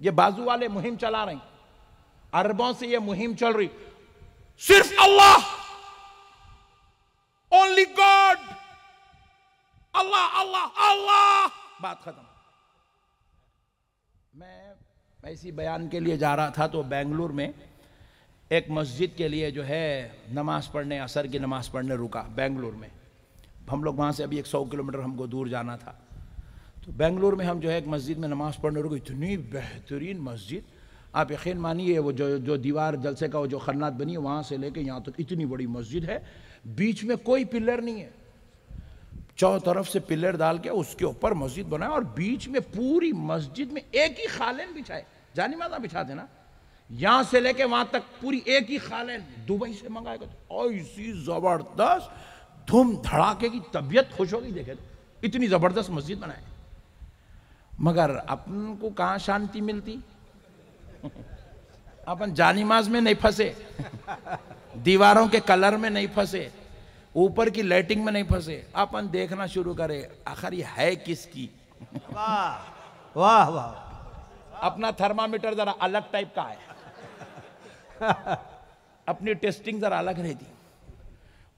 ये बाजू वाले मुहिम चला रहे हैं, अरबों से ये मुहिम चल रही, सिर्फ अल्लाह, ओनली गॉड, अल्लाह अल्लाह अल्लाह, बात खत्म। मैं इसी बयान के लिए जा रहा था तो बेंगलुरु में एक मस्जिद के लिए जो है नमाज पढ़ने, असर की नमाज पढ़ने रुका बेंगलुरु में। हम लोग वहाँ से अभी 100 किलोमीटर हमको दूर जाना था, तो बेंगलुरु में हम जो है एक मस्जिद में नमाज पढ़ने रुके। इतनी बेहतरीन मस्जिद, आप यकीन मानिए, वो जो दीवार जलसे का वो जो खन्नात बनी है वहाँ से लेके यहाँ तक इतनी बड़ी मस्जिद है, बीच में कोई पिलर नहीं है, चारों तरफ से पिलर डाल के उसके ऊपर मस्जिद बनाए और बीच में पूरी मस्जिद में एक ही खालेन बिछाए, जानी माता बिछाते ना, यहां से लेके वहां तक पूरी एक ही खालेन, दुबई से मंगाएगा तो ऐसी जबरदस्त धूम धड़ाके की, तबीयत खुश होगी देखे तो, इतनी जबरदस्त मस्जिद बनाए। मगर अपन को कहां शांति मिलती, अपन जानिमाज में नहीं फंसे, दीवारों के कलर में नहीं फंसे, ऊपर की लाइटिंग में नहीं फंसे, अपन देखना शुरू करे आखिर ये है किसकी। वाह वाह वाह। अपना थर्मामीटर जरा अलग टाइप का है, अपनी टेस्टिंग जरा अलग रहती,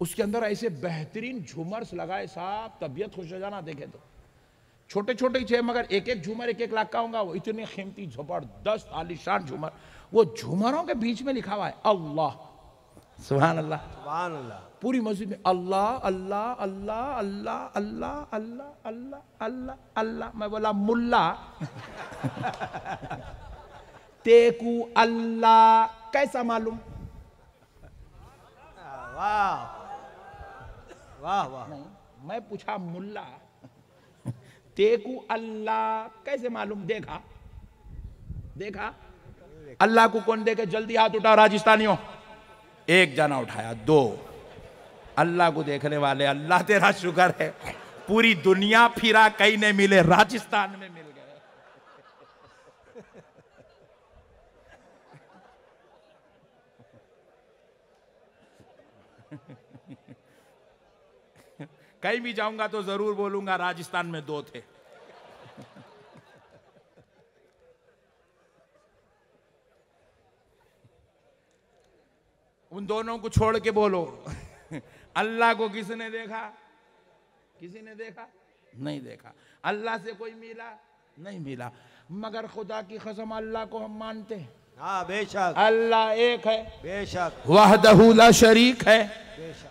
उसके अंदर ऐसे बेहतरीन झूमर्स लगाए साहब, तबीयत खुश हो जाना देखे तो। छोटे छोटे ही छे मगर एक एक झूमर 1-1 लाख का होगा, वो इतने कीमती जबरदस्त आलीशान झूमर, वो झूमरों के बीच में लिखा हुआ है अल्लाह, सुभान अल्लाह सुभान अल्लाह। पूरी मस्जिद में अल्लाह अल्लाह अल्लाह अल्लाह अल्लाह अल्लाह अल्लाह अल्लाह अल्लाह। मैं बोला मुल्ला तेकू अल्लाह कैसा मालूम? वाह वाह वाह। नहीं, मैं पूछा मुल्ला तेकू अल्लाह कैसे मालूम? देखा देखा अल्लाह को कौन देखे? जल्दी हाथ उठाओ राजस्थानियों। एक जना उठाया, 2। अल्लाह को देखने वाले, अल्लाह तेरा शुक्र है, पूरी दुनिया फिरा कहीं नहीं मिले, राजस्थान में मिल गए। कहीं भी जाऊंगा तो जरूर बोलूंगा राजस्थान में 2 थे। उन दोनों को छोड़ के बोलो अल्लाह को किसने देखा? किसी ने देखा? नहीं देखा। अल्लाह से कोई मिला? नहीं मिला। मगर खुदा की कसम अल्लाह को हम मानते हैं। हाँ बेशक, अल्लाह एक है, बेशक, वहदहू ला शरीक है।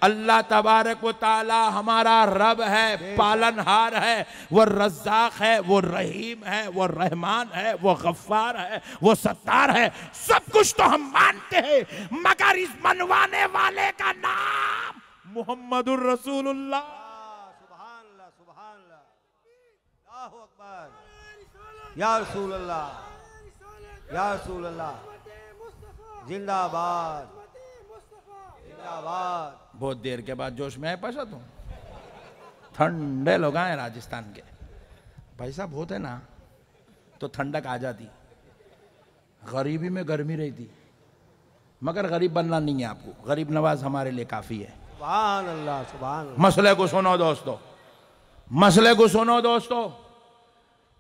अल्लाह तबारक व ताला हमारा रब है, पालनहार है, वो रज़्ज़ाक़ है, वो रहीम है, वो रहमान है, वो गफ्फार है, वो सत्तार है। सब कुछ तो हम मानते हैं, मगर इस मनवाने वाले का नाम मुहम्मदुर रसूलुल्लाह। सुभान अल्लाह, सुभान अल्लाह, अल्लाहु अकबर, या रसूल अल्लाह, या रसूल अल्लाह, जिंदाबाद जिंदाबाद। बहुत देर के बाद जोश में है पैसा, तुम ठंडे लोग आए राजस्थान के, पैसा बहुत है ना तो ठंडक आ जाती, गरीबी में गर्मी रहती। मगर गरीब बनना नहीं है आपको, गरीब नवाज हमारे लिए काफी है। सुभान अल्लाह, सुभान अल्लाह। मसले को सुनो दोस्तों, मसले को सुनो दोस्तों।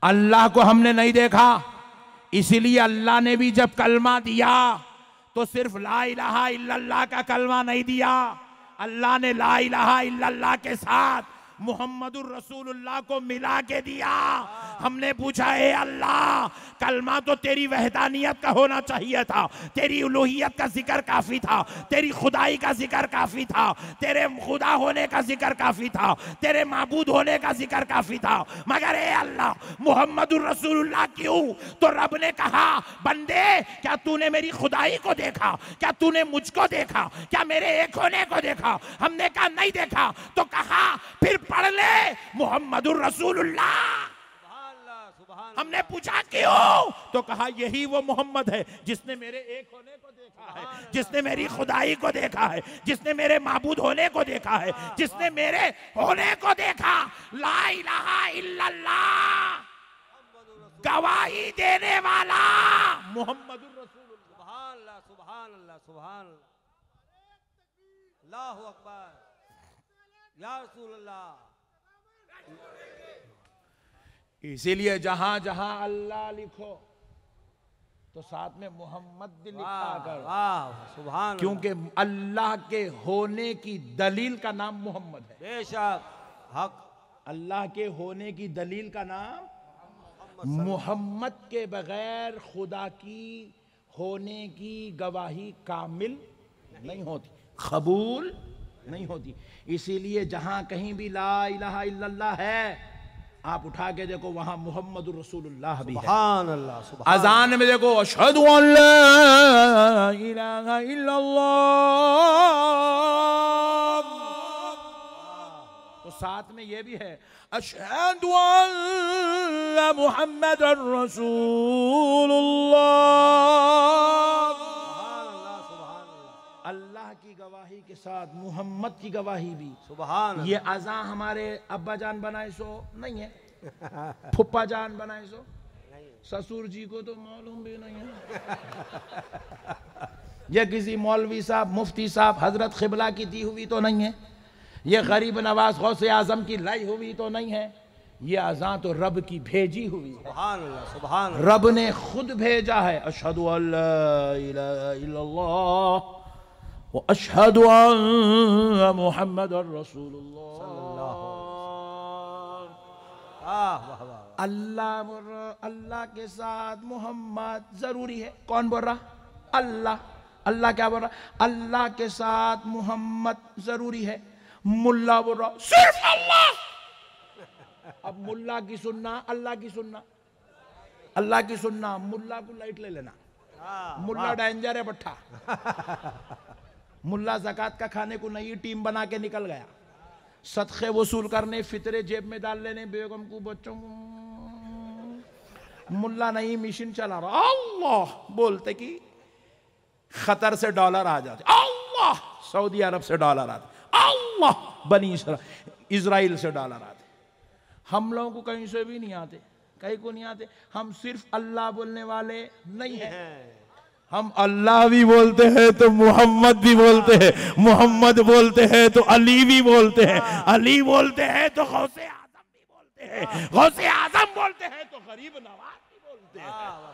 अल्लाह को हमने नहीं देखा, इसीलिए अल्लाह ने भी जब कलमा दिया तो सिर्फ ला इलाहा इल्लल्लाह का कलमा नहीं दिया, अल्लाह ने ला इलाहा इल्लल्लाह के साथ मुहम्मदुर रसूलुल्लाह को मिला के दिया। हमने पूछा, ए अल्लाह, कलमा तो तेरी वहदानियत का होना चाहिए था, तेरी उलूहियत का जिक्र काफी था, तेरी खुदाई का जिक्र काफी था, तेरे खुदा होने का जिक्र काफी था, तेरे माबूद होने का जिक्र काफी था, मगर ए अल्लाह मुहम्मदुर रसूलुल्लाह क्यों? तो रब ने कहा, बंदे क्या तूने मेरी खुदाई को देखा? क्या तूने मुझको देखा? क्या मेरे एक होने को देखा? हमने कहा नहीं देखा। तो कहा फिर पढ़ ले मुहम्मदुर रसूलुल्लाह। हमने पूछा क्यों? तो कहा यही वो मोहम्मद है जिसने मेरे एक होने को देखा है, जिसने मेरी खुदाई को देखा है, जिसने मेरे माबूद होने को देखा है, जिसने मेरे होने को देखा। ला इलाहा इल्लल्लाह, गवाही देने वाला मुहम्मदुर रसूलुल्लाह। सुभान अल्लाह, सुभान अल्लाह, सुभान अल्लाह, अल्लाहु अकबर, या रसूल अल्लाह। इसीलिए जहां जहां अल्लाह लिखो तो साथ में मोहम्मद लिखा कर, वाह सुभान क्योंकि अल्लाह के होने की दलील का नाम मोहम्मद है। बेशक हक। अल्लाह के होने की दलील का नाम मोहम्मद के बगैर खुदा की होने की गवाही कामिल नहीं होती, कबूल नहीं होती। इसीलिए जहां कहीं भी ला इलाहा इल्लल्लाह है, आप उठा के देखो वहां मोहम्मदुर रसूलुल्लाह भी है। सुभान अल्लाह सुभान। अजान में देखो अशहदु अन ला इलाहा इल्लल्लाह, तो साथ में ये भी है अशहदु अन्न मुहम्मदुर रसूलुल्लाह। अल्लाह की गवाही के साथ मोहम्मद की गवाही भी। सुभान। ये अज़ान हमारे अब्बा जान बनाए सो नहीं है, फुप्पा जान बनाए सो, ससुर जी को तो मालूम भी नहीं है, ये किसी मौलवी साहब मुफ्ती साहब हजरत क़िबला की दी हुई तो नहीं है, ये गरीब नवाज गौसे आजम की लाई हुई तो नहीं है, ये अज़ान तो रब की भेजी हुई है। सुभान अल्लाह सुभान। रब ने खुद भेजा है। अशहदु अल्ला इलाहा इल्लल्लाह व अशहदु अन्ना मुहम्मदुर रसूलुल्लाह। अल्लाह के साथ मोहम्मद जरूरी है। कौन बोल रहा? अल्लाह। अल्लाह क्या बोल रहा? अल्लाह के साथ मोहम्मद जरूरी है। मुल्ला बोल रहा सिर्फ अल्लाह। अब मुल्ला की सुनना, अल्लाह की सुनना, अल्लाह की सुनना, मुल्ला को लाइट ले लेना, मुल्ला डेंजर है बट्ठा। मुल्ला ज़कात का खाने को नई टीम बना के निकल गया, सदक़े वसूल करने, फितरे जेब में डाल लेने, बेगम को बच्चों को। मुल्ला नई मिशन चला रहा, अल्लाह बोलते कि खतर से डॉलर आ जाते, अल्लाह सऊदी अरब से डॉलर आते, अल्लाह बनी इजराइल से डॉलर आते। हम लोगों को कहीं से भी नहीं आते, कहीं को नहीं आते। हम सिर्फ अल्लाह बोलने वाले नहीं हैं। हम अल्लाह भी बोलते हैं तो मोहम्मद भी बोलते हैं, मोहम्मद बोलते हैं तो अली भी बोलते हैं, अली बोलते हैं तो गौसे आजम भी बोलते हैं, गौसे आजम बोलते हैं तो गरीब नवाज भी बोलते हैं।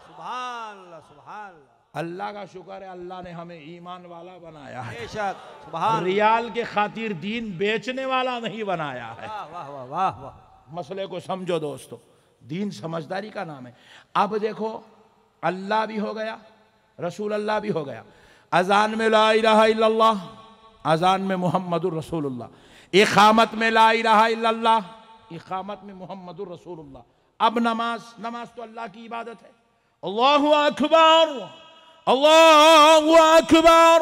सुभान अल्लाह सुभान। अल्लाह का शुक्र है, अल्लाह ने हमें ईमान वाला बनाया है। बेशक सुभान। रियाल के खातिर दीन बेचने वाला नहीं बनाया है। वाह वाह वाह वाह वाह। मसले को समझो दोस्तों, दीन समझदारी का नाम है। अब देखो अल्लाह भी हो गया, रसूल अल्लाह भी हो गया। अजान में ला इलाहा इल्लल्लाह, अजान में मुहम्मदुर रसूलुल्लाह, इकामत में ला इलाहा इल्लल्लाह, इकामत में मुहम्मदुर रसूलुल्लाह। अब नमाज, नमाज तो अल्लाह की इबादत है। अल्लाहु अकबर, अल्लाहु अकबर,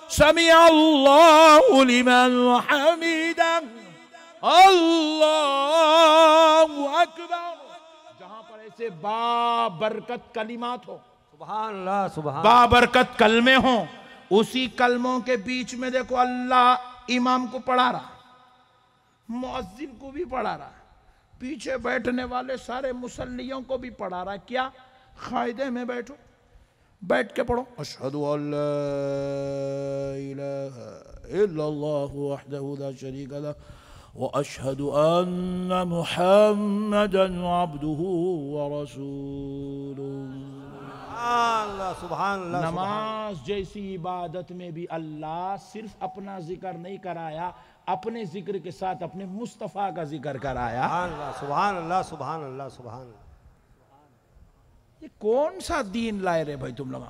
समी अल्लाहु लिमन हमीदा, अल्लाहु अकबर। जहां पर ऐसे बाबरकत कलिमात हो, सुभान अल्लाह सुभान, बाबरकत कलमे हो, उसी कलमों के बीच में देखो अल्लाह इमाम को पढ़ा रहा, मुअज्जिन को भी पढ़ा रहा, पीछे बैठने वाले सारे मुसल्लियों को भी पढ़ा रहा। क्या? कायदे में बैठो, बैठ के पढ़ो। अशहदु अल्ला इलाहा इल्लल्लाहु वहदहु ला शरीका लहु व अशहदु अन्ना मुहम्मदन अब्दुहु व रसूलुहु। सुभान अल्लाह। नमाज जैसी इबादत में भी अल्लाह सिर्फ अपना जिक्र नहीं कराया, अपने जिक्र के साथ अपने मुस्तफ़ा का जिक्र कराया। सुभान अल्लाह सुभान अल्लाह सुभान। ये कौन सा दीन लाए रे भाई तुम लोग?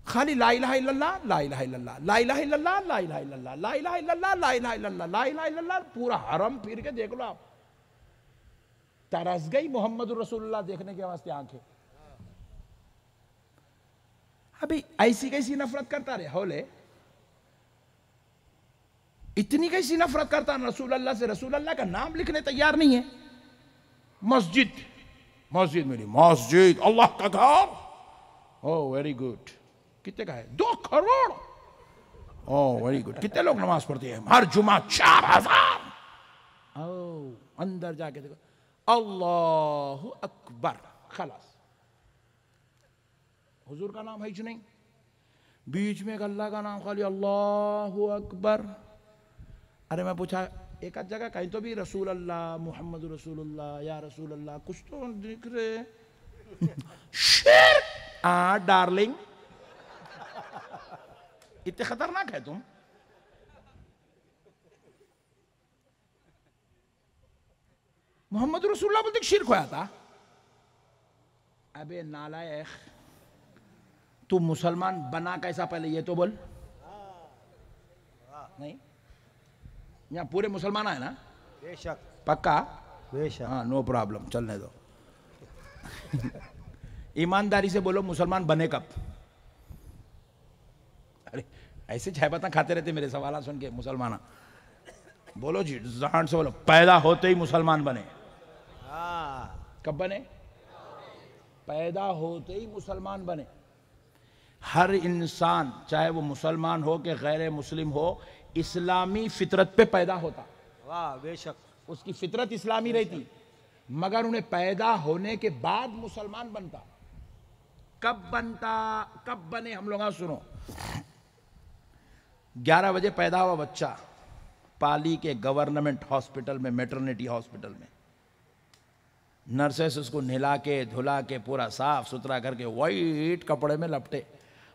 खाली ला इलाहा इल्लल्लाह, ला इलाहा इल्लल्लाह, ला इलाहा इल्लल्लाह, ला इलाहा इल्लल्लाह, ला इलाहा इल्लल्लाह, ला इलाहा इल्लल्लाह, ला इलाहा इल्लल्लाह। पूरा हरम फिर के देख लो आप, तरस गई मोहम्मदुर रसूलुल्लाह देखने के वास्ते आंखें। अभी ऐसी कैसी नफरत करता रे होले, इतनी कैसी नफरत करता रसूल अल्लाह से? रसूल अल्लाह का नाम लिखने तैयार नहीं है। मस्जिद, मस्जिद मेरी मस्जिद, अल्लाह का घर। ओह वेरी गुड। कितने का है? 2 करोड़। ओह वेरी गुड। कितने लोग नमाज पढ़ते हैं हर जुमा? 4000। ओह अंदर जाके देखो, अल्लाहु अकबर, खलास। हुजूर का नाम है ही नहीं, बीच में एक अल्लाह का नाम खाली अल्लाहु अकबर। अरे मैं पूछा एक आध जगह कहीं तो भी रसूल अल्लाह, मोहम्मद रसूलुल्लाह, या रसूल अल्लाह कुछ तो दिख रहे। शिर्क, नॉट डार्लिंग, इतने खतरनाक है तुम। मोहम्मद रसूलुल्लाह बोलते शिर्क होया था। अबे नालायक, तू मुसलमान बना कैसा पहले ये तो बोल। नहीं, यहाँ पूरे मुसलमान है ना? बेशक, पक्का? बेशक। हाँ, नो प्रॉब्लम, चलने दो। ईमानदारी से बोलो, मुसलमान बने कब? अरे ऐसे चाय पत्ता खाते रहते मेरे सवाल सुन के मुसलमान। बोलो जी, जहान से बोलो, पैदा होते ही मुसलमान बने। कब बने? पैदा होते ही मुसलमान बने। हर इंसान, चाहे वो मुसलमान हो कि गैर मुस्लिम हो, इस्लामी फितरत पे पैदा होता। वाह, बेशक। उसकी फितरत इस्लामी रहती, मगर उन्हें पैदा होने के बाद मुसलमान बनता। कब बनता, कब बने? हम लोग सुनो, 11 बजे पैदा हुआ बच्चा, पाली के गवर्नमेंट हॉस्पिटल में, मैटरनिटी हॉस्पिटल में, नर्सेस उसको नहला के धुला के पूरा साफ सुथरा करके वाइट कपड़े में लपटे।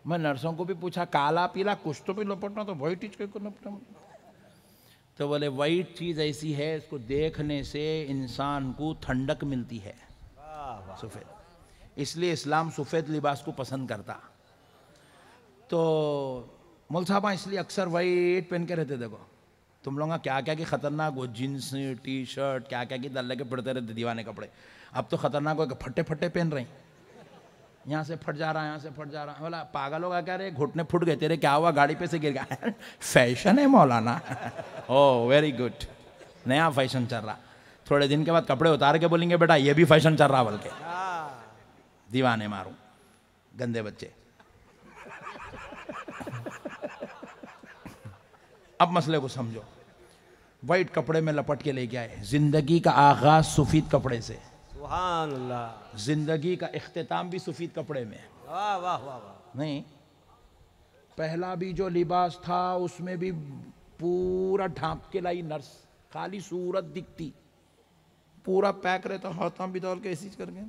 मैं नर्सों को भी पूछा, काला पीला कुछ तो भी लपटना, तो वाइट चीज को लपटना। तो बोले वाइट चीज ऐसी है, इसको देखने से इंसान को ठंडक मिलती है। सफेद, इसलिए इस्लाम सफेद लिबास को पसंद करता। तो मौल साहब इसलिए अक्सर वाइट पहन के रहते। देखो तुम लोग क्या क्या की खतरनाक, वो जींस टी शर्ट क्या क्या की दल्ले के पड़ते रहते दीवाने कपड़े। अब तो खतरनाक हो, फटे फटे पहन रहे, यहाँ से फट जा रहा है, यहाँ से फट जा रहा है। बोला पागल होगा क्या रे, घुटने फुट गए तेरे, क्या हुआ, गाड़ी पे से गिर गया? फैशन है मौलाना। ओह वेरी गुड, नया फैशन चल रहा। थोड़े दिन के बाद कपड़े उतार के बोलेंगे बेटा ये भी फैशन चल रहा, बोल के दीवाने मारूं, गंदे बच्चे। अब मसले को समझो। वाइट कपड़े में लपट के लेके आए। जिंदगी का आगाज सफेद कपड़े से, सुभान अल्लाह। जिंदगी का इख्तिताम भी सफेद कपड़े में। वाह वाह वाह वाह। नहीं, पहला भी जो लिबास था उसमें भी पूरा ढांप के लाई नर्स, खाली सूरत दिखती, पूरा पैक रहता, हाथों भी डाल के ऐसी करके।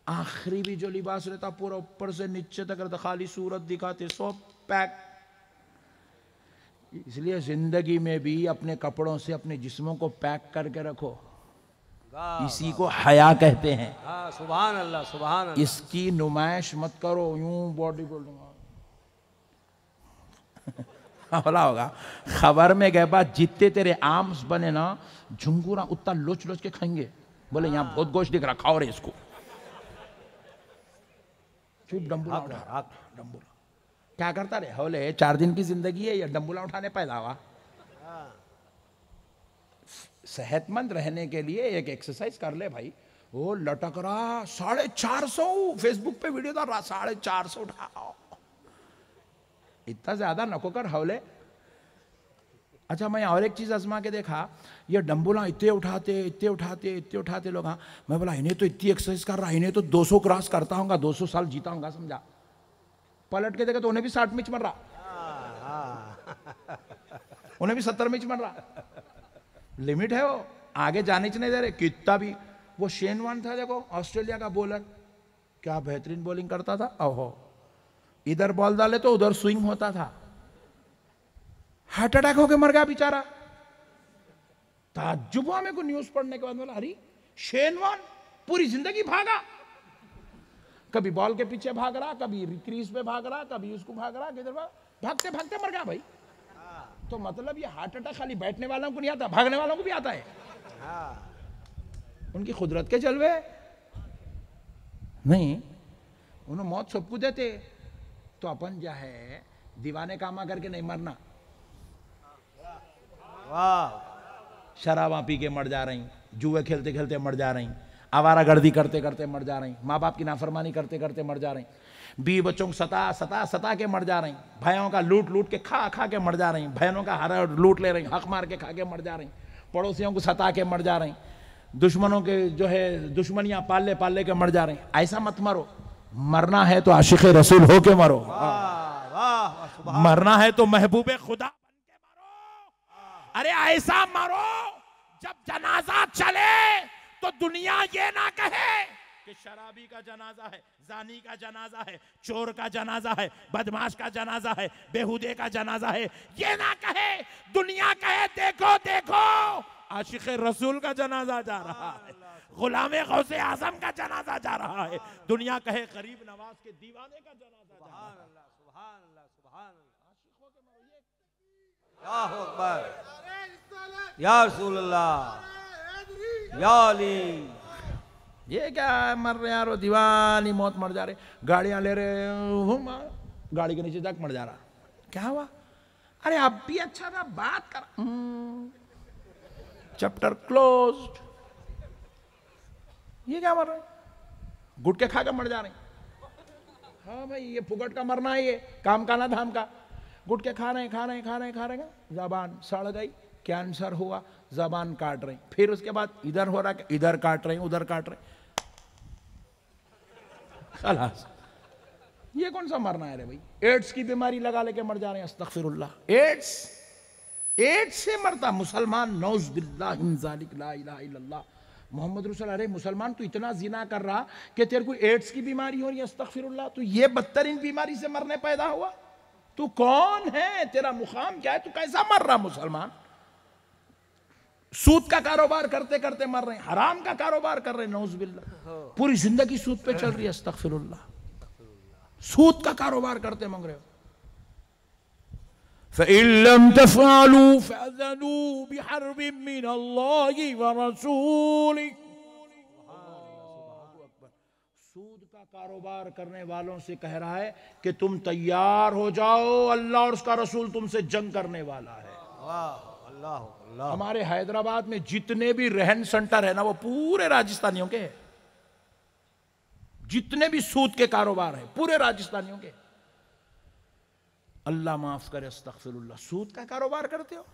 आखिरी भी जो लिबास रहता पूरा ऊपर से नीचे तक रहता, खाली सूरत दिखाते, सब पैक। इसलिए जिंदगी में भी अपने कपड़ों से अपने जिस्मों को पैक करके रखो। इसी को हया कहते हैं। सुभान अल्लाह, सुभान अल्लाह। इसकी नुमाइश मत करो, यूं बॉडी बिल्डिंग बोला होगा। खबर में गए बात, जितने तेरे आर्म्स बने ना झुंगूरा, उतना लोच लोच के खाएंगे। बोले यहाँ बहुत गोश्त दिख रहा, खाओ रे इसको। चुप, डंबूला उठा, डंबूला क्या करता रे? बोले 4 दिन की जिंदगी है, ये डंबूला उठाने पैदा हुआ। सेहतमंद रहने के लिए एक एक्सरसाइज कर ले भाई। वो लटक रहा 450, फेसबुक पे वीडियो डाल रहा 450 उठाओ, इतना ज्यादा नको कर हवले। अच्छा, मैं और एक चीज आजमा के देखा, ये डंबूला इतने उठाते इतने उठाते इतने उठाते लोग। हाँ, मैं बोला इन्हें तो इतनी एक्सरसाइज कर रहा, इन्हें तो 200 क्रॉस करता होगा, 200 साल जीता होगा, समझा। पलट के देखा तो उन्हें भी 60 में मर रहा, उन्हें भी 70 में मर रहा। लिमिट है, वो आगे जाने च नहीं दे रहे कितना भी। वो शेन वॉर्न था देखो, ऑस्ट्रेलिया का बॉलर, क्या बेहतरीन बॉलिंग करता था। ओहो, इधर बॉल डाले तो उधर स्विंग होता था, हार्ट अटैक होके मर गया बेचारा। ताज्जुब हुआ मेरे को न्यूज पढ़ने के बाद। बोला अरे शेन वॉर्न पूरी जिंदगी भागा, कभी बॉल के पीछे भाग रहा, कभी क्रीज पे भाग रहा, कभी उसको भाग रहा, किधर भागते भागते मर गया भाई। तो मतलब ये हार्ट अटैक खाली बैठने वालों को नहीं आता, भागने वालों को भी आता है। उनकी कुदरत के जलवे नहीं, उन्हें मौत सबको देते। तो अपन क्या है, दीवाने कामा करके नहीं मरना। शराबा पी के मर जा रही, जुए खेलते खेलते मर जा रही, आवारागर्दी करते करते मर जा रही, माँ बाप की नाफरमानी करते करते मर जा रही, बीवी बच्चों को सता के मर जा रही, भाइयों का लूट लूट के खा के मर जा रही, बहनों का हरा लूट ले रही, हक मार के खा के मर जा रही, पड़ोसियों को सता के मर जा रही, दुश्मनों के जो है दुश्मनियां पाल के मर जा रही। ऐसा मत मरो। मरना है तो आशिक रसूल हो के मरो, मरना है तो महबूबे खुदा बन के मरो। अरे ऐसा मरो जब जनाजा चले तो दुनिया ये ना कहे कि कि शराबी का जनाजा है, जानी का जनाजा है, चोर का जनाजा है, बदमाश का जनाजा है, बेहुदे का जनाजा है। ये ना कहे, दुनिया कहे देखो देखो आशिक रसूल का जनाजा जा रहा है, गुलामे गौसे आजम का जनाजा जा रहा है। दुनिया कहे गरीब नवाज के दीवाने का जनाजा जा रहा है। सुभान अल्लाह, सुभान अल्लाह, अल्लाहु अकबर, या रसूल अल्लाह, या अली। ये क्या है, मर रहे यारो, दीवानी मौत मर जा रहे, गाड़ियां ले रहे हूँ, गाड़ी के नीचे तक मर जा रहा। क्या हुआ? अरे अब भी अच्छा था, बात कर। Chapter closed. ये क्या मर रहे, गुटके खा कर मर जा रहे। हाँ भाई, ये फुकट का मरना है, ये काम का ना धाम का। गुटके खा रहे हैं, जबान सड़ गई, कैंसर हुआ, जबान काट रहे, फिर उसके बाद इधर हो रहा, इधर काट रहे, उधर काट रहे, खलास। ये कौन सा मरना है रे भाई? एड्स की बीमारी लगा लेके मर जा रहे हैं, अस्तगफिरुल्लाह। एड्स से मरता मुसलमान, नौज बिल्लाह मिन ज़ालिक, ला इलाहा इल्लल्लाह मोहम्मद रसूल। अरे मुसलमान, तू इतना जिना कर रहा कि तेरे को एड्स की बीमारी हो रही है, अस्तगफिरुल्लाह। तू ये बदतरीन बीमारी से मरने पैदा हुआ? तू कौन है? तेरा मुकाम क्या है? तू कैसा मर रहा मुसलमान? सूद का कारोबार करते करते मर रहे हैं, हराम का कारोबार कर रहे हैं, नौज बिल्लाह। पूरी जिंदगी सूद पे चल रही है, अस्तगफिरुल्लाह। सूद का कारोबार करते मंग रहे हो। फ़इल्लम तफ़अलू फ़अज़नू बिहर्बिम मिनल्लाहि व रसूलिही। सूद का कारोबार करने वालों से कह रहा है कि तुम तैयार हो जाओ, अल्लाह और उसका रसूल तुमसे जंग करने वाला है। अल्लाह। हमारे हैदराबाद में जितने भी रहन सेंटर है ना, वो पूरे राजस्थानियों के हैं। जितने भी सूद के कारोबार है, पूरे राजस्थानियों के। अल्लाह माफ करे, अस्तगफिरुल्लाह। सूद का कारोबार करते हो,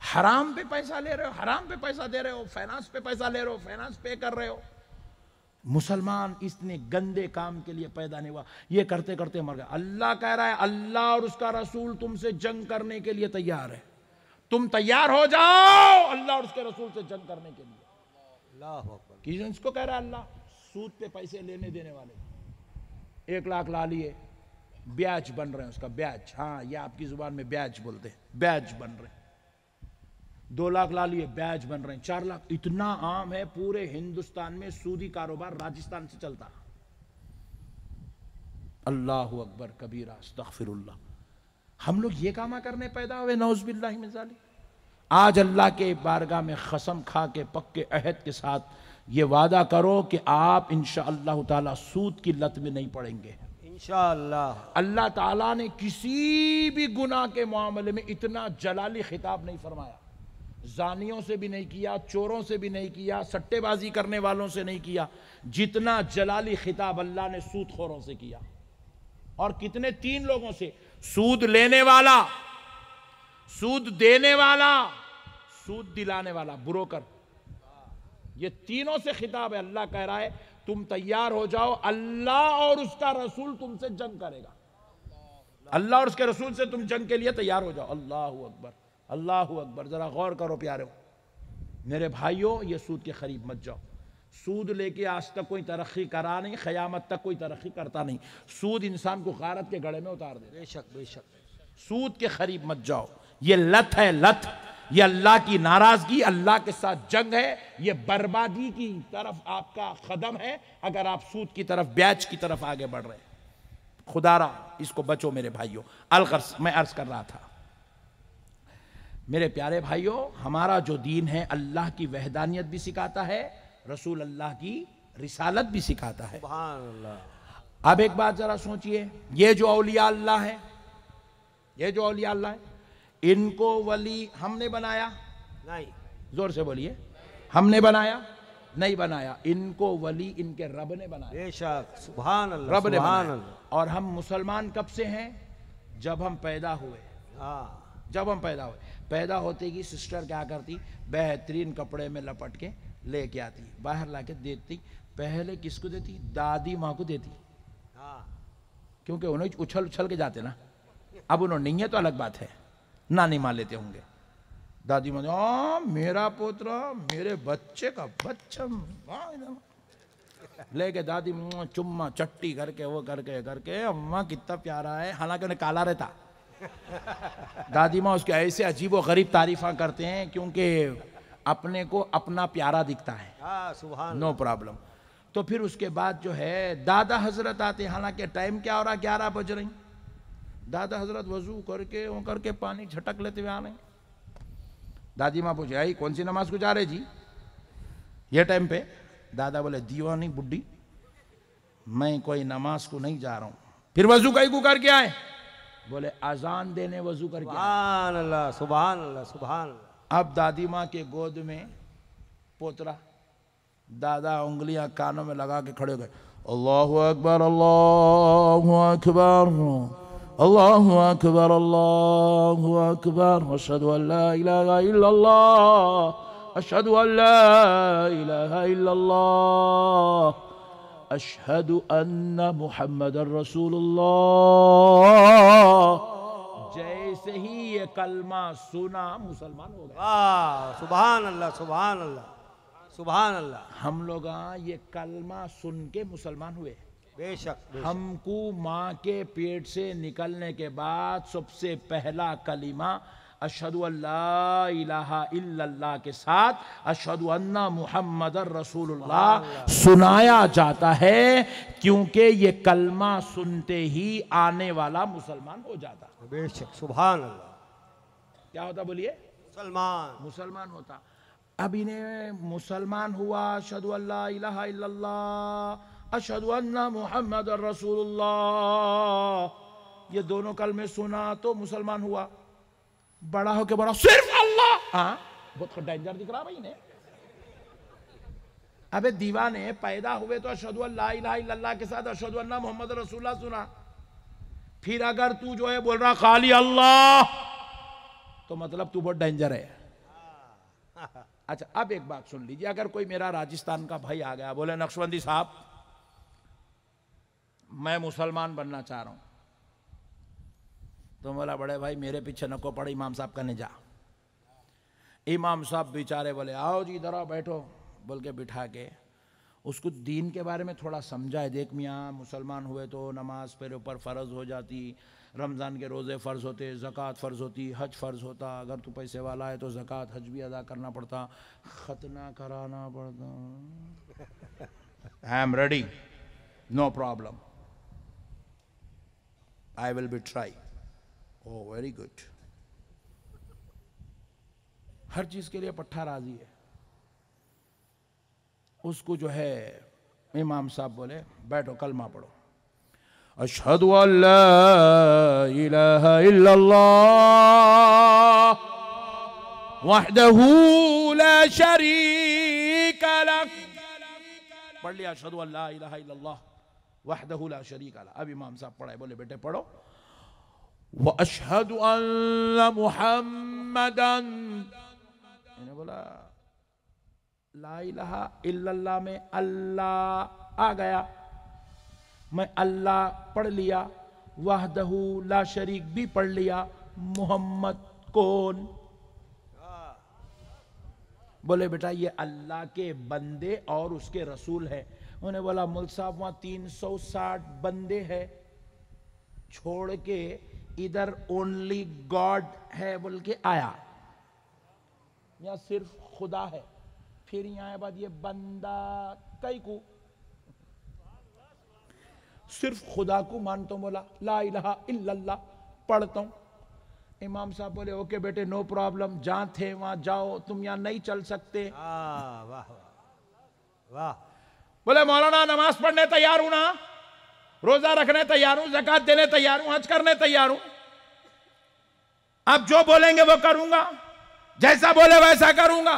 हराम पे पैसा ले रहे हो, हराम पे पैसा दे रहे हो, फाइनेंस पे पैसा ले रहे हो, फाइनेंस पे कर रहे हो। मुसलमान इतने गंदे काम के लिए पैदा नहीं हुआ, ये करते करते मर गया। अल्लाह कह रहा है, अल्लाह और उसका रसूल तुमसे जंग करने के लिए तैयार है, तुम तैयार हो जाओ अल्लाह और उसके रसूल से जंग करने के लिए। अल्लाह इसको कह रहा है अल्लाह। सूद पे पैसे लेने देने वाले 1 लाख ला लिए, ब्याज बन रहे हैं उसका, ब्याज। हाँ, ये आपकी जुबान में ब्याज बोलते हैं, ब्याज बन रहे हैं। 2 लाख ला लिए, ब्याज बन रहे हैं 4 लाख। इतना आम है पूरे हिंदुस्तान में, सूदी कारोबार राजस्थान से चलता। अल्लाहु अकबर कबीरा, अस्तगफिरुल्लाह। हम लोग ये कामा करने पैदा हुए, नौज बिल्लाहि मिन ज़ालिक। आज अल्लाह के बारगाह में कसम खा के पक्के अहद के साथ ये वादा करो कि आप इंशाअल्लाह ताला सूद की लत में नहीं पड़ेंगे, इंशाअल्लाह। अल्लाह ताला ने किसी भी गुनाह के मामले में इतना जलाली खिताब नहीं फरमाया। जानियों से भी नहीं किया, चोरों से भी नहीं किया, सट्टेबाजी करने वालों से नहीं किया, जितना जलाली खिताब अल्लाह ने सूदखोरों से किया। और कितने? 3 लोगों से, सूद लेने वाला, सूद देने वाला, सूद दिलाने वाला, ब्रोकर। ये तीनों से खिताब है। अल्लाह कह रहा है तुम तैयार हो जाओ, अल्लाह और उसका रसूल तुमसे जंग करेगा, अल्लाह और उसके रसूल से तुम जंग के लिए तैयार हो जाओ। अल्लाहु अकबर, अल्लाहु अकबर। जरा गौर करो प्यारे मेरे भाइयों, ये सूद के करीब मत जाओ। सूद लेके आज तक कोई तरक्की करा नहीं, क़यामत तक कोई तरक्की करता नहीं। सूद इंसान को गारत के गड़े में उतार दे। बेशक बेशक। सूद के करीब मत जाओ, ये लत है, लत। ये अल्लाह की नाराजगी, अल्लाह के साथ जंग है, ये बर्बादी की तरफ आपका कदम है अगर आप सूद की तरफ, ब्याज की तरफ आगे बढ़ रहे हैं। खुदारा इसको बचो मेरे भाइयों। अलगर्ज मैं अर्ज कर रहा था, मेरे प्यारे भाइयों, हमारा जो दीन है अल्लाह की वहदानियत भी सिखाता है, रसूल अल्लाह की रिसालत भी सिखाता है। सुभान अल्लाह। अब एक बात जरा सोचिए, ये जो औलिया अल्लाह है, ये जो औलिया अल्लाह है, इनको वली हमने बनाया नहीं? जोर से बोलिए, हमने बनाया नहीं? बनाया। इनको वली इनके रब ने बनाया। बेशक, सुभान अल्लाह, रब ने सुभान बनाया। अल्लाह। और हम मुसलमान कब से हैं? जब हम पैदा हुए। हाँ, जब हम पैदा हुए, पैदा होते ही सिस्टर क्या करती? बेहतरीन कपड़े में लपट के लेके आती, बाहर लाके देती। पहले किसको देती? दादी माँ को देती। हाँ, क्योंकि उन्हें उछल उछल के जाते ना। अब उन्होंने नहीं है तो अलग बात है, नानी माँ लेते होंगे। दादी माँ, मेरा पोतरा, मेरे बच्चे का बच्चा, लेके दादी चुम्मा चट्टी करके वो करके अम्मा कितना प्यारा है, हालांकि उन्हें काला रहता। दादी माँ उसके ऐसे अजीब व गरीब तारीफा करते हैं क्योंकि अपने को अपना प्यारा दिखता है। सुभान नो प्रॉब्लम। तो फिर उसके बाद जो है दादा हजरत आते, हालांकि टाइम क्या हो रहा, 11 बज रही। दादा हजरत वजू करके वो करके पानी झटक लेते हुए आ रहे। दादी माँ पूछे आई कौन सी नमाज को जा रहे जी ये टाइम पे? दादा बोले दीवानी बुड्ढी, मैं कोई नमाज को नहीं जा रहा हूं। फिर वजू कहीं को करके आए? बोले अजान देने वजू करके। सुभान अल्लाह, सुभान अल्लाह, सुभान अल्लाह। अब दादी माँ के गोद में पोतरा, दादा उंगलियां कानों में लगा के खड़े हो गए। अल्लाहु अकबर, अल्लाहु अकबर, अल्लाहु अकबर, अल्लाहु अकबर, अशहदु अल्ला इलाहा इल्लल्लाह, अशहदु अल्ला इलाहा इल्लल्लाह, अशहदु अन्ना मुहम्मदर रसूलुल्लाह। जैसे ही ये कलमा सुना मुसलमान हो गए। सुभान अल्लाह, सुभान अल्लाह, सुभान अल्लाह। हम लोग ये कलमा सुन के मुसलमान हुए। बेशक। हमको माँ के पेट से निकलने के बाद सबसे पहला कलिमा अशहदु अल्ला इलाहा इल्लल्लाह के साथ अशहदु अन्ना मुहम्मदर रसूलुल्लाह सुनाया जाता है, क्योंकि ये कलमा सुनते ही आने वाला मुसलमान हो जाता। बेशक, सुभान अल्लाह। क्या होता बोलिए? मुसलमान होता। अब इन्हें मुसलमान हुआ, अशहदु अल्ला इलाहा इल्लल्लाह, अशहदु अन्ना मुहम्मदर रसूलुल्लाह, ये दोनों कलमे सुना तो मुसलमान हुआ। बड़ा हो के बड़ा सिर्फ अल्लाह, हाँ बहुत डेंजर दिख रहा भाई ने। अबे दीवाने पैदा हुए तो अशहदु अल्ला इलाहा इल्लल्लाह के साथ अशहदु अन्ना मुहम्मद रसूलुल्लाह सुना, फिर अगर तू जो है बोल रहा खाली अल्लाह, तो मतलब तू बहुत डेंजर है। अच्छा अब एक बात सुन लीजिए, अगर कोई मेरा राजस्थान का भाई आ गया बोले नक्शबंदी साहब मैं मुसलमान बनना चाह रहा हूं, तो बोला बड़े भाई मेरे पीछे नको पड़े, इमाम साहब का नहीं जा। इमाम साहब बेचारे बोले आओ जी इधर आओ बैठो, बोल के बिठा के उसको दीन के बारे में थोड़ा समझाए। देख मियाँ मुसलमान हुए तो नमाज तेरे ऊपर फ़र्ज़ हो जाती, रमज़ान के रोज़े फ़र्ज़ होते, ज़कात फ़र्ज़ होती, हज फ़र्ज़ होता, अगर तू पैसे वाला है तो ज़कात हज भी अदा करना पड़ता, खतना कराना पड़ता। I am ready, no problem, I will be try. Oh very good. हर चीज़ के लिए पट्ठा राजी है। उसको जो है इमाम साहब बोले बैठो कलमा पढ़ो, अशहदु अल्ला इलाहा इल्लल्लाह वहदहू ला शरीका लह। पढ़ लिया अशहदु अल्ला इलाहा इल्लल्लाह वहदहू ला शरीका लह। अब इमाम साहब पढ़ाए, बोले बेटे पढ़ो व अशहदु अन्ना मुहम्मदन। मैंने बोला ला इलाहा इल्लल्लाह में अल्लाह आ गया, मैं अल्लाह पढ़ लिया, वहदहू ला शरीक भी पढ़ लिया, मोहम्मद कौन? बोले बेटा ये अल्लाह के बंदे और उसके रसूल है। उन्होंने बोला मुल्क साहब वहां 360 बंदे हैं, छोड़ के इधर ओनली गॉड है बोल के आया, यहां सिर्फ खुदा है। फिर यहाँ बाद ये बंदा कई को सिर्फ खुदा को मानता हूं। बोला ला इलाहा इल्लल्लाह पढ़ता हूं। इमाम साहब बोले ओके बेटे नो प्रॉब्लम, जहां थे वहां जाओ, तुम यहां नहीं चल सकते। वाह वाह। बोले मौलाना नमाज पढ़ने तैयार हूं ना, रोजा रखने तैयार हूं, ज़कात देने तैयार हूं, हज करने तैयार हूं, अब जो बोलेंगे वो करूंगा, जैसा बोले वैसा करूंगा।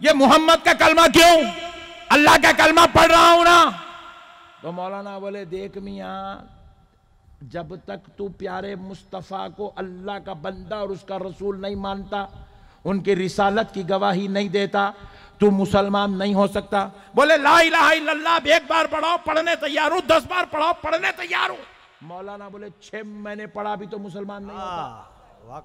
ये मोहम्मद का कलमा क्यों, अल्लाह का कलमा पढ़ रहा हूं ना। तो मौलाना बोले देख मियां, जब तक तू प्यारे मुस्तफा को अल्लाह का बंदा और उसका रसूल नहीं मानता, उनकी रिसालत की गवाही नहीं देता, तू मुसलमान नहीं हो सकता। बोले ला इलाहा इल्लल्लाह एक बार पढ़ाओ, पढ़ने तैयार हूं, 10 बार पढ़ाओ, पढ़ने तैयार हूं। मौलाना बोले 6 महीने पढ़ा भी तो मुसलमान नहीं होता।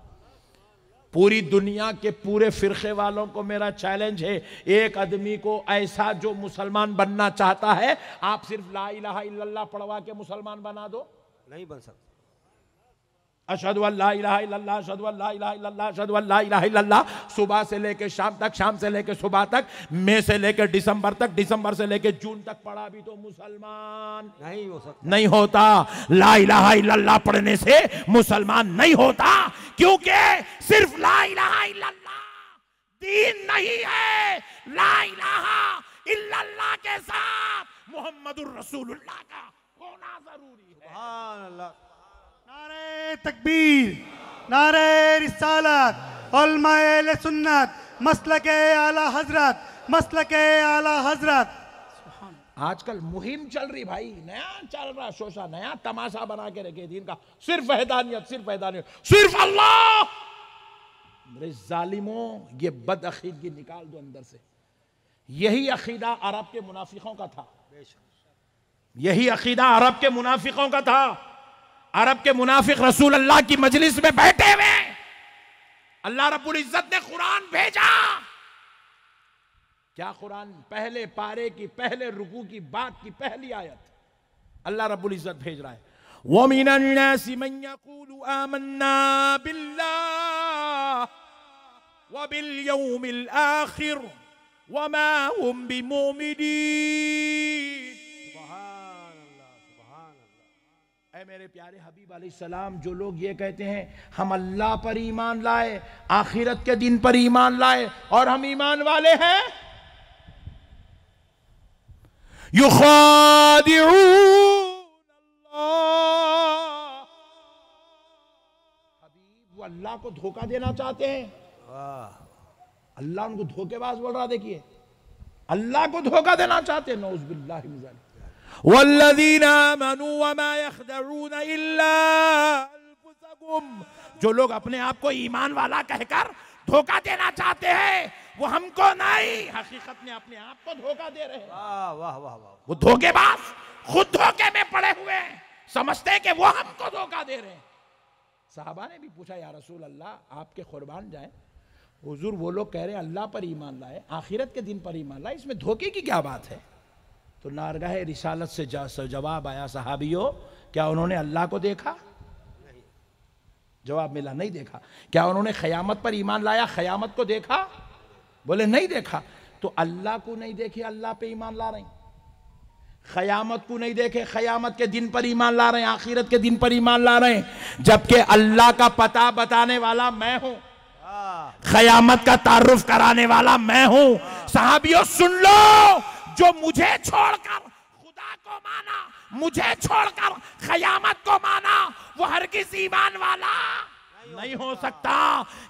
पूरी दुनिया के पूरे फिरके वालों को मेरा चैलेंज है, एक आदमी को ऐसा जो मुसलमान बनना चाहता है, आप सिर्फ ला इलाहा इल्लल्लाह पढ़वा के मुसलमान बना दो, नहीं बन सकता। अशहदु अल्ला इलाहा इल्लल्लाह, अशहदु अल्ला इलाहा इल्लल्लाह, अशहदु अल्ला इलाहा इल्लल्लाह, सुबह से लेके शाम तक, शाम से लेके सुबह तक, मई से लेके दिसंबर तक, दिसंबर से लेके जून तक पढ़ा भी तो मुसलमान नहीं हो सकता। नहीं होता। ला इलाहा इल्लल्लाह पढ़ने से मुसलमान नहीं होता, क्योंकि सिर्फ ला इलाहा इल्लल्लाह दीन नहीं है। ला इलाहा इल्लल्लाह के साथ मुहम्मदुर रसूलुल्लाह का होना जरूरी है। सुभान अल्लाह। नारे तकबीर, नारे रिसालत, उलमाए अहले सुन्नत, मसलके आला हजरत, मसलके आला हजरत। आजकल मुहिम चल रही भाई, नया चल रहा शोशा, नया तमाशा बना के रखे दीन का, सिर्फ वहदानियत, सिर्फ वहदानियत, सिर्फ अल्लाह। मेरे जालिमों, ये बद अकीदगी निकाल दो अंदर से। यही अकीदा अरब के मुनाफिकों का था, यही अकीदा अरब के मुनाफिकों का था। अरब के मुनाफिक रसूल अल्लाह की मजलिस में बैठे हुए, अल्लाह रब्बुल इज्जत ने कुरान भेजा। क्या कुरान? पहले पारे की, पहले रुकू की बात की पहली आयत अल्लाह रब्बुल इज्जत भेज रहा है, व मिनन नासि मन यक़ूलु आमन्ना बिल्लाह व बिल यौमिल आखिर व मा हुम बिमुमिनीन। ऐ मेरे प्यारे हबीब अलैहिस्सलाम, जो लोग ये कहते हैं हम अल्लाह पर ईमान लाए, आखिरत के दिन पर ईमान लाए और हम ईमान वाले हैं, युखादिऊन अल्लाह, हबीब वो अल्लाह को धोखा देना चाहते हैं। अल्लाह उनको धोखेबाज बोल रहा, देखिए अल्लाह को धोखा देना चाहते हैं। नऊज़ बिल्लाहि मिन ज़ालिक। वल्लज़ीना आमनू वमा यख़दऊन इल्ला अनफुसहुम, जो लोग अपने आप को ईमान वाला कहकर धोखा देना चाहते हैं, वो हमको नहीं, हकीकत में अपने आप को धोखा दे रहे हैं। वाह वाह वाह वाह। वो धोखेबाज खुद धोखे में पड़े हुए हैं, समझते हैं कि वो हमको धोखा दे रहे हैं। साहबा ने भी पूछा, या रसूल अल्लाह आपके कुर्बान जाए, हुजूर वो लोग कह रहे हैं अल्लाह पर ईमान लाए, आखिरत के दिन पर ईमान लाए, इसमें धोखे की क्या बात है? तो नारगाह रिसालत से जवाब आया, सहाबियों क्या उन्होंने अल्लाह को देखा? नहीं। जवाब मिला, नहीं देखा। क्या उन्होंने क़यामत पर ईमान लाया, क़यामत को देखा? बोले नहीं देखा। तो अल्लाह को नहीं देखे, अल्लाह पे ईमान ला रहे हैं। क़यामत को नहीं देखे, क़यामत के दिन पर ईमान ला रहे हैं, आखिरत के दिन पर ईमान ला रहे हैं, जबकि अल्लाह का पता बताने वाला मैं हूं, क़यामत का तारुफ कराने वाला मैं हूं। सहाबियों सुन लो, जो मुझे छोड़कर खुदा को माना, मुझे छोड़कर क़यामत को माना, वो हरगिज़ ईमान वाला नहीं हो सकता,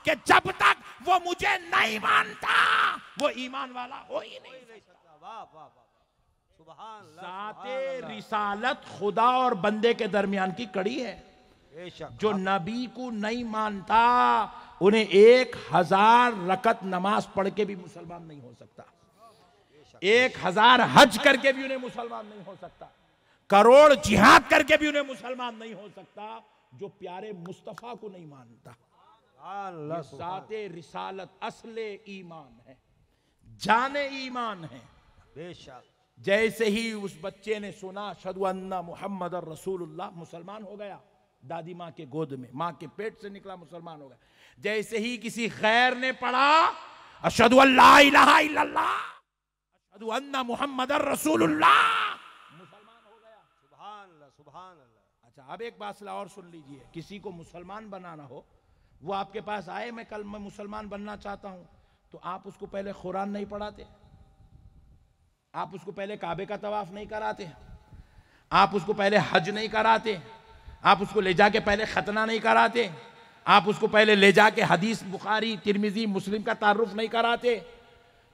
कि जब तक वो मुझे नहीं मानता वो ईमान वाला हो ही नहीं सकता। वाह वाह वाह। सुभान अल्लाह। ज़ाते रिसालत खुदा और बंदे के दरमियान की कड़ी है। जो नबी को नहीं मानता, उन्हें 1000 रकत नमाज पढ़ के भी मुसलमान नहीं हो सकता, 1000 हज करके भी उन्हें मुसलमान नहीं हो सकता, करोड़ जिहाद करके भी उन्हें मुसलमान नहीं हो सकता, जो प्यारे मुस्तफा को नहीं मानता। ज़ाते रिसालत असले ईमान है, जाने ईमान है। बेशक। जैसे ही उस बच्चे ने सुना अशहदु अन्ना मुहम्मद रसूलुल्लाह, मुसलमान हो गया, दादी माँ के गोद में, माँ के पेट से निकला, मुसलमान हो गया। जैसे ही किसी गैर ने पढ़ा अशहदु अल्ला इलाहा इल्लल्लाह अशहदु अन्ना मुहम्मद रसूलुल्लाह, मुसलमान हो गया। सुभान अल्लाह, सुभान अल्लाह। अच्छा, अब एक बात और सुन लीजिए, किसी को मुसलमान बनाना हो, वो आपके पास आए, मैं कल मैं मुसलमान बनना चाहता हूं, तो आप उसको पहले कुरान नहीं पढ़ाते, आप उसको पहले काबे का तवाफ नहीं कराते, आप उसको पहले हज नहीं कराते, आप उसको ले जाके पहले खतना नहीं कराते, आप उसको पहले ले जाके हदीस बुखारी तिरमिजी मुस्लिम का तारुफ नहीं कराते।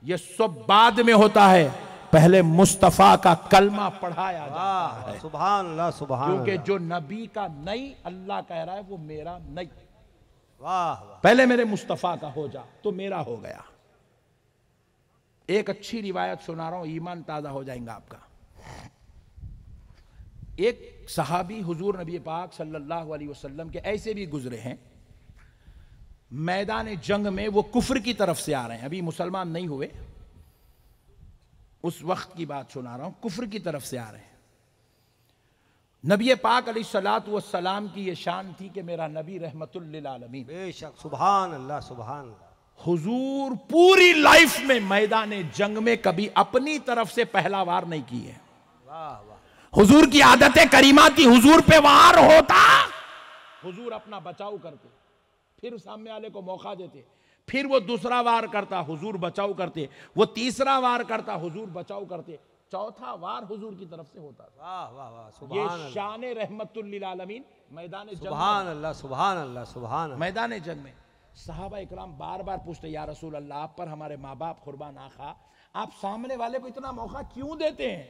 ये सब बाद में होता है, पहले मुस्तफा का कलमा पढ़ाया जाता है। सुभान अल्लाह, सुभान। क्योंकि जो नबी का नहीं अल्लाह कह रहा है वो मेरा नहीं। वाह। पहले मेरे मुस्तफा का हो जा तो मेरा हो गया। एक अच्छी रिवायत सुना रहा हूं, ईमान ताजा हो जाएगा आपका। एक सहाबी हुजूर नबी पाक सल्लल्लाहु अलैहि वसल्लम के ऐसे भी गुजरे हैं, मैदान जंग में वो कुफ्र की तरफ से आ रहे हैं, अभी मुसलमान नहीं हुए, उस वक्त की बात सुना रहा हूं, कुफ्र की तरफ से आ रहे हैं। नबी पाक अलैहिस्सलातु वस्सलाम की ये शान थी कि मेरा नबी रहमतुल लिल आलमीन, बेशक, सुभान अल्लाह, सुभान अल्लाह। हुजूर पूरी लाइफ में मैदान जंग में कभी अपनी तरफ से पहला वार नहीं किए। वाह वाह, हुजूर की आदत करीमा थी, हुजूर पे वार होता, हुजूर अपना बचाव करते, फिर सामने वाले को मौका देते, फिर वो दूसरा वार करता, हुजूर बचाव करते, वो तीसरा वार करता, हुजूर बचाव करते, चौथा वार हुजूर की तरफ से होता था। वाह वाह वाह, ये सुभान अल्लाह, शान रहमतुल लिल आलमीन मैदान जंग सुभान अल्लाह, सुभान अल्लाह, सुभान में, अल्लाह। मैदान जंग में सहाबा इकराम बार बार पूछते, या रसूल अल्लाह, आप पर हमारे माँ बाप कुर्बान आखा, आप सामने वाले को इतना मौका क्यों देते हैं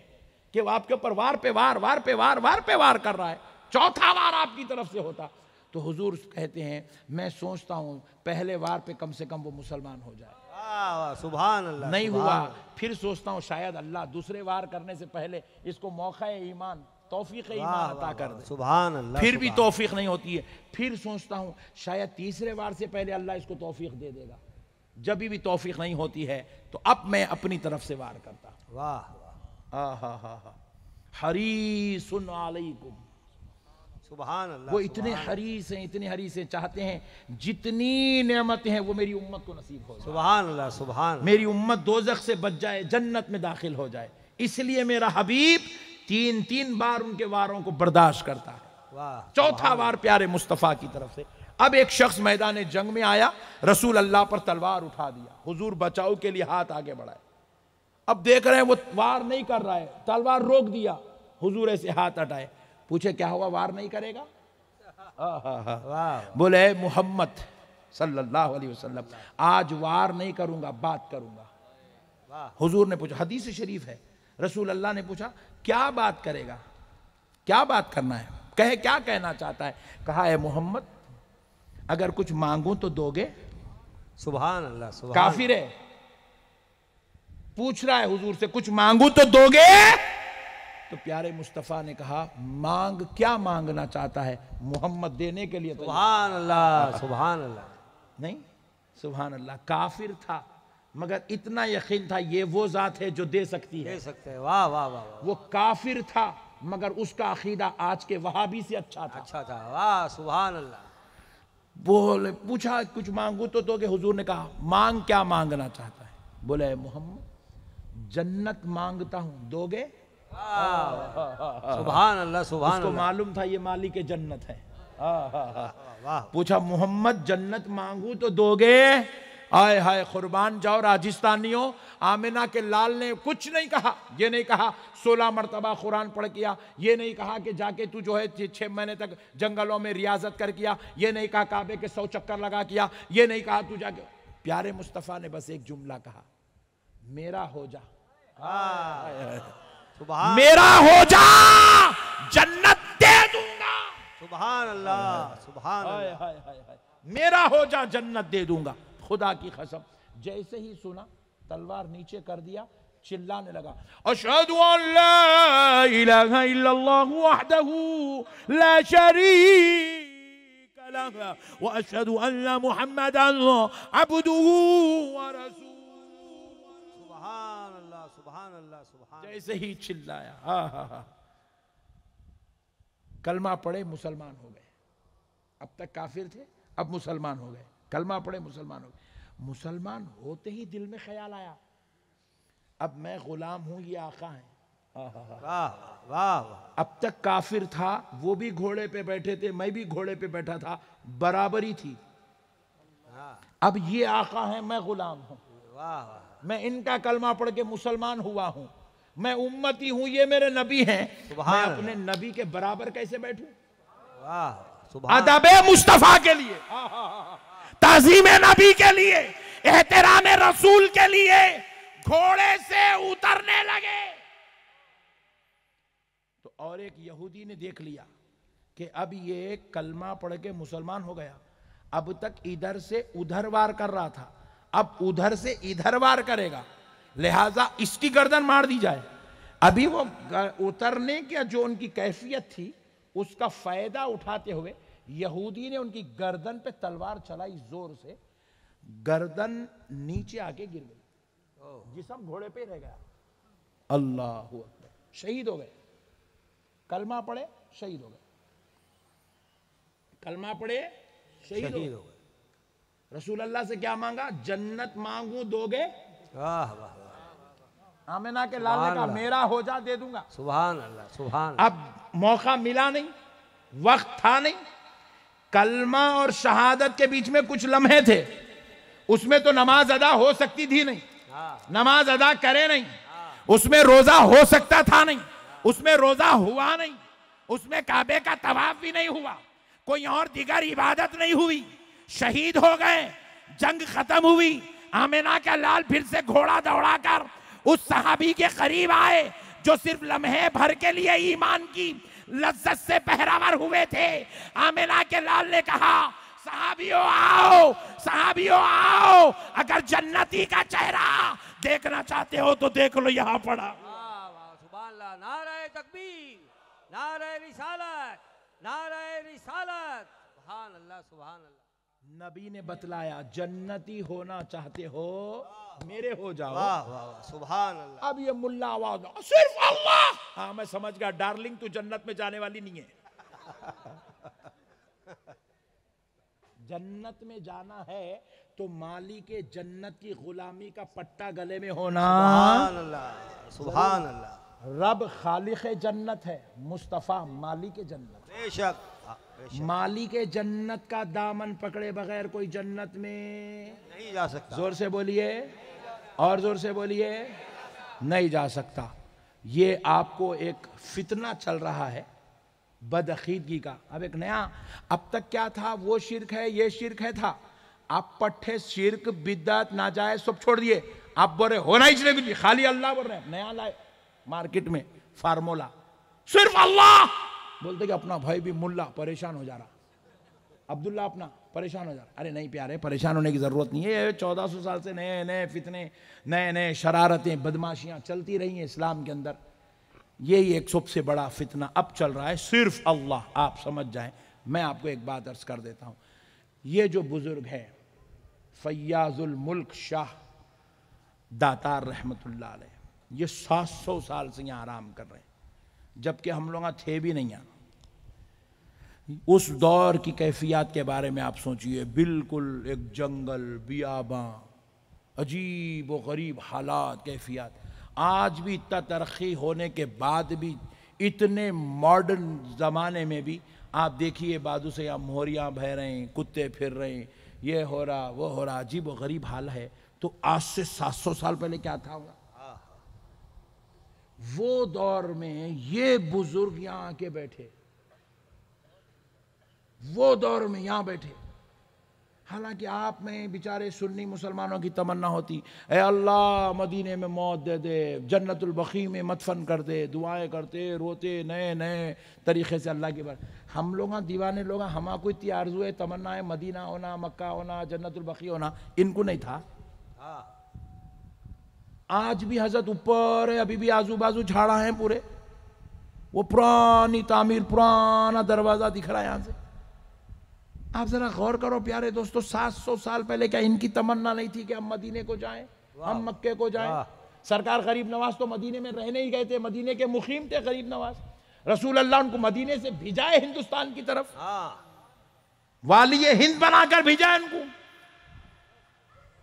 कि वो आपके ऊपर वार पे वार, वार पे वार, वार पे वार कर रहा है, चौथा वार आपकी तरफ से होता। तो हुजूर कहते हैं, मैं सोचता हूं पहले वार पे कम से कम वो मुसलमान हो जाए, वाह वाह, सुभान अल्लाह, नहीं सुभान हुआ, अल्लाह। फिर सोचता हूं शायद अल्लाह दूसरे वार करने से पहले इसको मौका ईमान, तौफीक वाह, ईमान वाह, अता कर वाह, दे, सुभान अल्लाह, फिर भी सुभान। तौफीक नहीं होती है, फिर सोचता हूं शायद तीसरे वार से पहले अल्लाह इसको तौफीक दे देगा, जब भी तौफीक नहीं होती है तो अब मैं अपनी तरफ से वार करता। वाह वाह, हा हरीसुन अलैकुम, सुभान अल्लाह, वो इतने हरीस हैं, इतने हरीस हैं, चाहते हैं जितनी नेमतें हैं वो मेरी उम्मत को नसीब हो जाए, सुभान अल्लाह, सुभान अल्लाह। मेरी उम्मत दोजख से बच जाए, जन्नत में दाखिल हो जाए, इसलिए मेरा हबीब तीन तीन बार उनके वारों को बर्दाश्त करता है, वाह, चौथा वार प्यारे मुस्तफ़ा की तरफ से। अब एक शख्स मैदान जंग में आया, रसूल अल्लाह पर तलवार उठा दिया, हुजूर बचाव के लिए हाथ आगे बढ़ाए, अब देख रहे हैं वो वार नहीं कर रहा है, तलवार रोक दिया, हुजूर ऐसे हाथ हटाए, पूछे क्या हुआ, वार नहीं करेगा? वाह, बोले मोहम्मद सल्लल्लाहु अलैहि वसल्लम, आज वार नहीं करूंगा, बात करूंगा। वाह, हुजूर ने पूछा, हदीस शरीफ है, रसूल अल्लाह ने पूछा क्या बात करेगा, क्या बात करना है, कहे क्या कहना चाहता है? कहा, है मोहम्मद अगर कुछ मांगूं तो दोगे? सुभान अल्लाह, सुभान। काफिर है, पूछ रहा है हुजूर से, कुछ मांगू तो दोगे? तो प्यारे मुस्तफ़ा ने कहा, मांग, क्या मांगना चाहता है? मोहम्मद देने के लिए तैयार। सुभान अल्लाह, सुभान अल्लाह। नहीं, सुभान अल्लाह, काफिर था मगर इतना यकीन था ये वो जात है जो दे सकती है, दे सकते हैं। वाह वाह वाह वाह, वो काफिर था मगर उसका अकीदा आज के वहाबी से अच्छा था। अच्छा था। वाह, सुभान अल्लाह। बोले, पूछा कुछ मांगू तो दोगे? हुजूर ने कहा, मांग, क्या मांगना चाहता है? बोले, मोहम्मद जन्नत मांगता हूं, दोगे? सुभान अल्लाह, सुभान उसको अल्लाह। मालूम था ये मालिक जन्नत है। वाह, पूछा, मोहम्मद जन्नत मांगू तो दोगे? आय हाय, कुर्बान जाओ राजस्थानियों, आमिना के लाल ने कुछ नहीं कहा, ये नहीं कहा 16 मरतबा कुरान पढ़ किया, ये नहीं कहा कि जाके तू जो है 6 महीने तक जंगलों में रियाजत कर किया, ये नहीं कहा काबे के 100 चक्कर लगा किया, ये नहीं कहा तू जाके, प्यारे मुस्तफ़ा ने बस एक जुमला कहा, मेरा हो जा, सुभान, मेरा हो जा, जन्नत दे दूंगा। सुभान अल्लाह, सुभान हाय अल्लाह। हाय हाय हाय, मेरा हो जा, जन्नत दे दूंगा। खुदा की कसम, जैसे ही सुना तलवार नीचे कर दिया, चिल्लाने लगा, अशहदु अन ला इलाहा इल्लल्लाहु वहदहू ला शरीक लहू व अशहदु अन्ना मुहम्मदन अब्दुहू व रसूलुहू। सुभान अल्लाह, सुभान अल्लाह, सुभान। जैसे ही चिल्लाया, हा, कलमा पढ़े, मुसलमान हो गए। अब तक काफिर थे, अब मुसलमान हो गए, कलमा पढ़े, मुसलमान हो गए। मुसलमान होते ही दिल में ख्याल आया, अब मैं गुलाम हूं, ये आका है। वाह वाह। अब तक काफिर था, वो भी घोड़े पे बैठे थे, मैं भी घोड़े पे बैठा था, बराबरी थी। अब ये आका है, मैं गुलाम हूं, वाह, मैं इनका कलमा पढ़ के मुसलमान हुआ हूं, मैं उम्मती हूं, ये मेरे नबी हैं, मैं अपने नबी के बराबर कैसे बैठूं? वाह, सुभान। अदबे मुस्तफा के लिए, ताज़ीम नबी के लिए, एहतराम रसूल के लिए घोड़े से उतरने लगे। तो और एक यहूदी ने देख लिया कि अब ये कलमा पढ़ के मुसलमान हो गया, अब तक इधर से उधर वार कर रहा था, अब उधर से इधर वार करेगा, लिहाजा इसकी गर्दन मार दी जाए। अभी वो उतरने की जो उनकी कैफियत थी उसका फायदा उठाते हुए यहूदी ने उनकी गर्दन पे तलवार चलाई जोर से, गर्दन नीचे आके गिर गई, जिस्म घोड़े पे रह गया। अल्लाह अकबर, शहीद हो गए। कलमा पढ़े शहीद हो गए, कलमा पढ़े शहीद हो गए। रसूल अल्लाह से क्या मांगा? जन्नत मांगू दोगे? वाह वाह, आमिना के लाल ने कहा मेरा हो जा दे दूंगा। सुभान अल्लाह, सुभान। अब मौका मिला नहीं, वक्त था नहीं। कलमा और शहादत के बीच में कुछ लम्हे थे, उसमें तो नमाज अदा हो सकती थी नहीं, नमाज अदा करे नहीं, उसमें रोजा हो सकता था नहीं, उसमें रोजा हुआ नहीं, उसमें काबे का तवाफ भी नहीं हुआ, कोई और दिगर इबादत नहीं हुई, शहीद हो गए, जंग खत्म हुई। आमिना का लाल फिर से घोड़ा दौड़ाकर उस सहाबी के करीब आए जो सिर्फ लम्हे भर के लिए ईमान की लज्जत से पहरावर हुए थे। आमिना के लाल ने कहा सहाबियों आओ, सहाबियों आओ, अगर जन्नती का चेहरा देखना चाहते हो तो देख लो, यहां पड़ा। सुभान अल्लाह, नारे तकबीर, नारे रिसालत, नारे रिसालत, सुभान अल्लाह, सुभान अल्लाह। नबी ने बतलाया जन्नती होना चाहते हो मेरे हो जाओ। वाह वाह, सुभान अल्लाह। अब ये मुल्ला आवाज सिर्फ अल्लाह, हाँ मैं समझ गया, डार्लिंग तू जन्नत में जाने वाली नहीं है। जन्नत में जाना है तो माली के जन्नत की गुलामी का पट्टा गले में होना। सुभान अल्लाह, सुभान अल्लाह। रब खालिक जन्नत है, मुस्तफा माली के जन्नत। बेशक, माली के जन्नत का दामन पकड़े बगैर कोई जन्नत में नहीं जा सकता। जोर से बोलिए, और जोर से बोलिए, नहीं जा सकता। ये आपको एक फितना चल रहा है बदअकीदगी का। अब एक नया, अब तक क्या था, वो शिर्क है ये शिर्क है था। आप पट्टे शिर्क बिद्दत नाजायज सब छोड़ दिए, आप बोल रहे होना ही चाहिए कुछ, खाली अल्लाह बोल रहे हैं। नया लाए मार्केट में फार्मूला, सिर्फ अल्लाह बोलते कि अपना भाई भी मुल्ला परेशान हो जा रहा, अब्दुल्ला अपना परेशान हो जा रहा। अरे नहीं प्यारे, परेशान होने की जरूरत नहीं है। 1400 साल से नए नए फितने, नए नए शरारतें, बदमाशियां चलती रही हैं इस्लाम के अंदर। यही एक सबसे बड़ा फितना अब चल रहा है, सिर्फ अल्लाह। आप समझ जाएं। मैं आपको एक बात अर्ज कर देता हूं, ये जो बुजुर्ग है फैयाजुल मुल्क शाह दातार रहमतुल्लाह अलैह, ये 700 साल से यहाँ आराम कर रहे हैं, जबकि हम लोग थे भी नहीं यहाँ। उस दौर की कैफियत के बारे में आप सोचिए, बिल्कुल एक जंगल, बियाबां, अजीब व गरीब हालात, कैफियत। आज भी इतना तरक्की होने के बाद भी, इतने मॉडर्न ज़माने में भी आप देखिए बाजू से यहाँ मोहरियाँ बह रहे हैं, कुत्ते फिर रहे हैं, ये हो रहा वो हो रहा, अजीब व गरीब हाल है। तो आज से 700 साल पहले क्या था होगा? वो दौर में ये बुजुर्ग यहाँ आके बैठे, वो दौर में यहाँ बैठे। हालांकि आप में बेचारे सुन्नी मुसलमानों की तमन्ना होती, ए अल्लाह मदीने में मौत दे दे, जन्नतुल बकी में मदफन कर दे, दुआएं करते रोते नए नए तरीके से अल्लाह की बात। हम लोग दीवाने लोग, हमारा कोई इतनी आरज़ू है, तमन्ना है मदीना होना, मक्का होना, जन्नतुल बकी होना, इनको नहीं था। आज भी हजरत ऊपर है, अभी भी आजू बाजू झाड़ा हैं पूरे, वो पुरानी तामीर, पुराना दरवाजा दिख रहा है यहां से। आप जरा गौर करो प्यारे दोस्तों, 700 साल पहले क्या इनकी तमन्ना नहीं थी कि हम मदीने को जाएं, हम मक्के को जाएं? सरकार गरीब नवाज तो मदीने में रहने ही गए थे, मदीने के मुखीम थे गरीब नवाज। रसूल अल्लाह उनको मदीने से भिजाए हिंदुस्तान की तरफ, वाली हिंद बनाकर भिजाए उनको,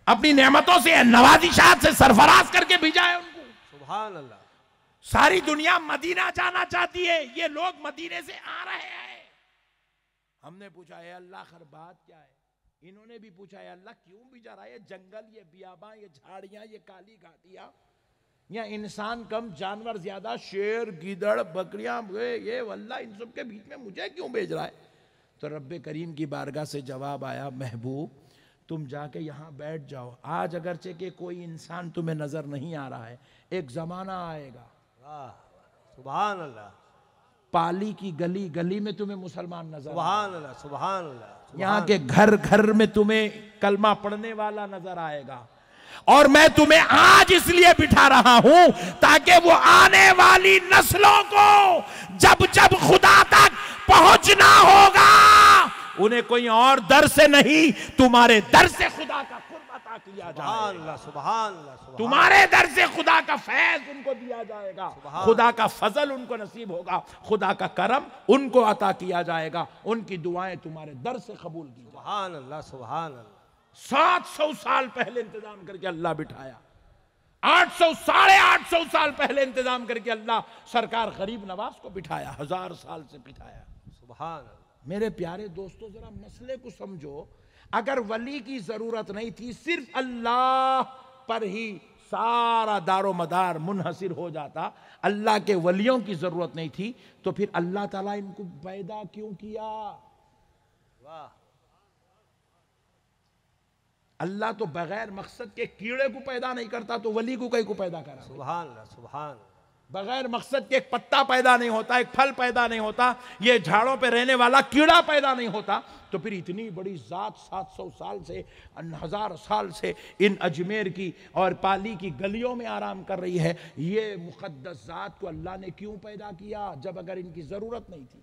अपनी नेमतों से नवाजिशात से सरफराज करके भिजाए उनको। सुभान अल्लाह। सारी दुनिया मदीना जाना चाहती है, ये लोग मदीने से आ रहे हैं। हमने पूछा है अल्लाह खैर बात क्या है? इन्होंने भी पूछा है अल्लाह क्यों भिजा रहा है? ये जंगल, ये बियाबां, ये झाड़ियां, ये काली घाटियां, यहाँ इंसान कम जानवर ज्यादा, शेर गिदड़ बकरियां, ये वल्लाह इन सब के बीच में मुझे क्यों भेज रहा है? तो रब्बे करीम की बारगाह से जवाब आया, महबूब तुम जाके यहाँ बैठ जाओ। आज अगरचे के कोई इंसान तुम्हें नजर नहीं आ रहा है, एक जमाना आएगा, सुभान अल्लाह, पाली की गली गली में तुम्हें मुसलमान नजर, सुभान अल्लाह, सुभान अल्लाह, यहाँ के घर घर में तुम्हें कलमा पढ़ने वाला नजर आएगा। और मैं तुम्हें आज इसलिए बिठा रहा हूं ताकि वो आने वाली नस्लों को जब जब खुदा तक पहुंचना होगा, उन्हें कोई और दर से नहीं, तुम्हारे दर से खुदा का कुर्ब अता किया जाएगा। सुभान अल्लाह, तुम्हारे दर से खुदा का फैज उनको दिया जाएगा, खुदा का फजल उनको नसीब होगा, खुदा का करम उनको अता किया जाएगा, उनकी दुआएं तुम्हारे दर से कबूल की जाएंगी। सुभान अल्लाह, सुभान अल्लाह। 700 साल पहले इंतजाम करके अल्लाह बिठाया, 800 850 साल पहले इंतजाम करके अल्लाह सरकार गरीब नवाज को बिठाया, 1000 साल से बिठाया। सुभान अल्लाह। मेरे प्यारे दोस्तों, जरा मसले को समझो। अगर वली की जरूरत नहीं थी, सिर्फ अल्लाह पर ही सारा दारो मदार मुनहसिर हो जाता, अल्लाह के वलियों की जरूरत नहीं थी, तो फिर अल्लाह ताला इनको पैदा क्यों किया? वाह। अल्लाह तो बगैर मकसद के कीड़े को पैदा नहीं करता, तो वली को कहीं को पैदा करा? सुभान अल्लाह, सुभान। बगैर मकसद के एक पत्ता पैदा नहीं होता, एक फल पैदा नहीं होता, ये झाड़ों पे रहने वाला कीड़ा पैदा नहीं होता, तो फिर इतनी बड़ी जात 700 साल से 1000 साल से इन अजमेर की और पाली की गलियों में आराम कर रही है, ये मुकद्दस जात को अल्लाह ने क्यों पैदा किया, जब अगर इनकी जरूरत नहीं थी?